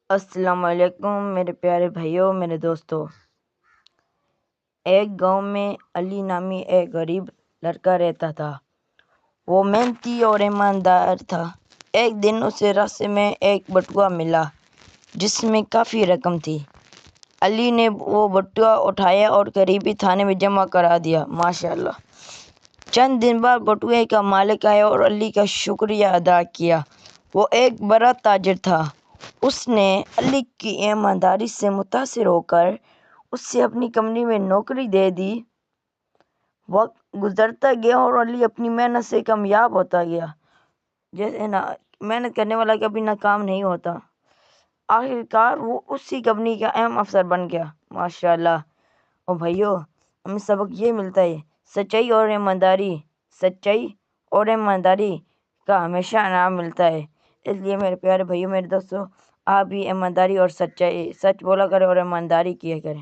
السلام علیکم میرے پیارے بھائیوں، میرے دوستوں۔ ایک گاؤں میں علی نامی ایک غریب لڑکا رہتا تھا۔ وہ محنتی اور ایماندار تھا۔ ایک دن اسے راستے میں ایک بٹوا ملا جس میں کافی رقم تھی۔ علی نے وہ بٹوا اٹھایا اور قریبی تھانے میں جمع کرا دیا۔ ماشاءاللہ۔ چند دن بعد بٹوے کا مالک آیا اور علی کا شکریہ ادا کیا۔ وہ ایک بڑا تاجر تھا۔ اس نے علی کی ایمانداری سے متاثر ہو کر اسے اپنی کمپنی میں نوکری دے دی۔ وقت گزرتا گیا اور علی اپنی محنت سے کامیاب ہوتا گیا۔ جیسے محنت کرنے والا کبھی ناکام نہیں ہوتا۔ آخرکار وہ اسی کمپنی کا اہم افسر بن گیا۔ ماشاءاللہ۔ اور بھائیوں، ہمیں سبق یہ ملتا ہے، سچائی اور ایمانداری کا ہمیشہ انعام ملتا ہے۔ اس لیے میرے پیارے بھائیوں، میرے دوستوں، آپ بھی ایمانداری اور سچ بولا کریں اور ایمانداری کیا کریں۔